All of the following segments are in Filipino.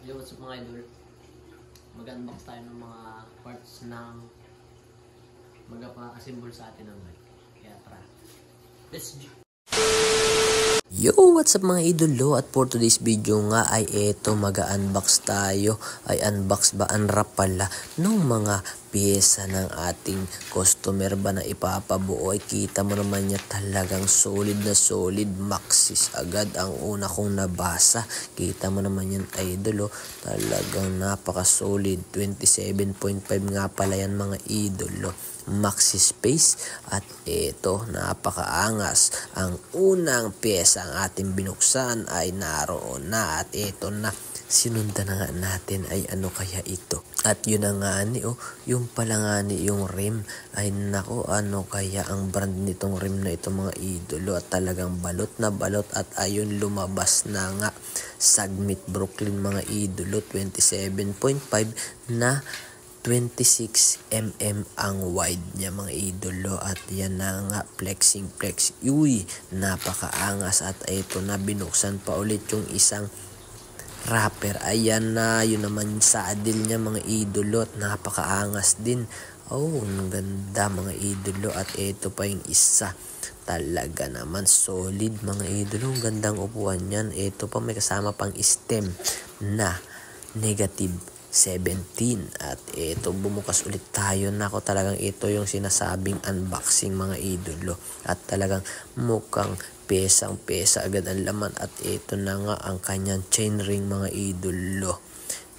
Yo, what's up mga idol? Mag-unbox tayo ng mga parts ng magpapakasimbol sa atin ng mic. Kaya tara. Let's go! Yo, what's up mga idolo, at for today's video nga ay eto mag-unbox tayo, ay unbox ba, unwrap pala ng mga pyesa ng ating customer ba na ipapabuo. Ay kita mo naman niya, talagang solid na solid, Maxxis agad ang una kong nabasa. Kita mo naman yan idolo, talagang napaka solid, 27.5 nga pala yan mga idolo, Maxxis space. At eto, napakaangas, ang unang pyesa ang ating binuksan ay naroon na, at eto na, sinundan na nga natin ay ano kaya ito. At yun na nga ni, yung pala nga ni yung rim, ay nako, ano kaya ang brand nitong rim na ito mga idolo. At talagang balot na balot, at ayun lumabas na nga, Sagmit Brooklyn mga idolo, 27.5 na 26mm ang wide niya mga idolo. At yan na nga, flexing flex, uy, napakaangas. At ito na, binuksan pa ulit yung isang wrapper. Ayan na, yun naman saddle niya mga idolo, at napakaangas din. Oh, ang ganda mga idolo. At ito pa yung isa, talaga naman solid mga idolo, ang gandang upuan yan. Ito pa, may kasama pang stem na negative 17. At ito, bumukas ulit tayo. Nako, talagang ito yung sinasabing unboxing mga idolo, at talagang mukhang pesang-pesa agad ang laman. At ito na nga ang kanyang chain ring mga idolo.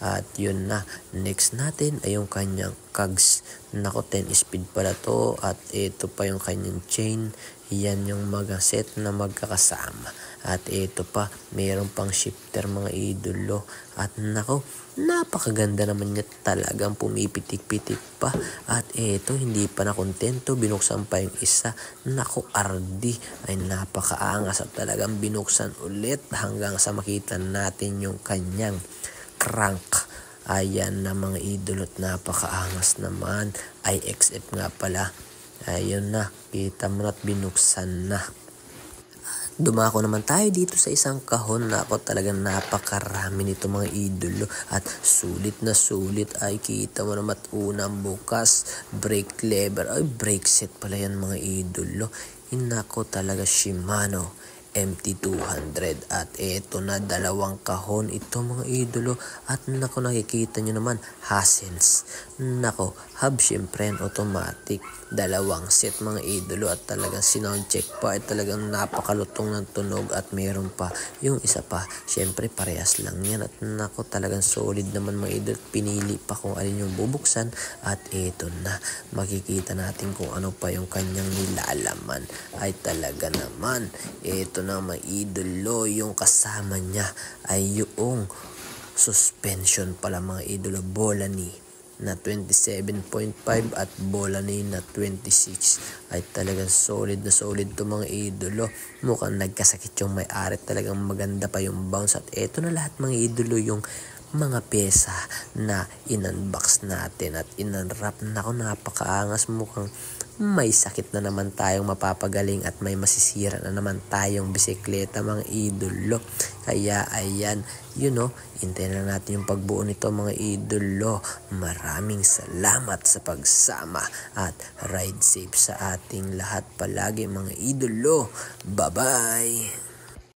At yun na, next natin ay yung kanyang cogs. Nako, 10 speed pala to. At ito pa yung kanyang chain. Yan yung mga set na magkakasama. At ito pa, mayroon pang shifter mga idolo. At nako, napakaganda naman niya, talagang pumipitik-pitik pa. At ito, hindi pa na kontento, binuksan pa yung isa. Nako, RD, ay napakaangas, at talagang binuksan ulit hanggang sa makita natin yung kanyang crank. Ayan na mga idolo, at napakaangas naman. IXF nga pala. Ayun na, kita mo na't binuksan na. Dumako naman tayo dito sa isang kahon. Na ako, talagang napakarami nito mga idolo, at sulit na sulit. Ay kita mo naman, unang bukas, brake lever, ay brake set pala yan mga idolo. Hinako, talaga Shimano MT200. At eto na, dalawang kahon ito mga idolo. At nako, nakikita nyo naman, Hassens. Nako, hub syempre automatic, dalawang set mga idolo. At talagang sinound check pa, ay talagang napakalutong ng tunog. At meron pa yung isa pa, syempre parehas lang yan. At nako, talagang solid naman mga idolo. Pinili pa kung alin yung bubuksan. At eto na, makikita natin kung ano pa yung kanyang nilalaman. Ay talaga naman, eto na mga idolo, yung kasama niya ay yung suspension pala mga idolo, Bolani na 27.5 at Bolani na 26. Ay talagang solid na solid to mga idolo. Mukhang nagkasakit yung may-ari, talagang maganda pa yung bounce. At eto na lahat mga idolo, yung mga pyesa na in-unbox natin at in-unwrap. Nako, napakaangas. Mukhang may sakit na naman tayong mapapagaling, at may masisira na naman tayong bisikleta mga idolo. Kaya ayan, hintayin na natin yung pagbuo nito mga idolo. Maraming salamat sa pagsama, at ride safe sa ating lahat palagi mga idolo. Bye bye!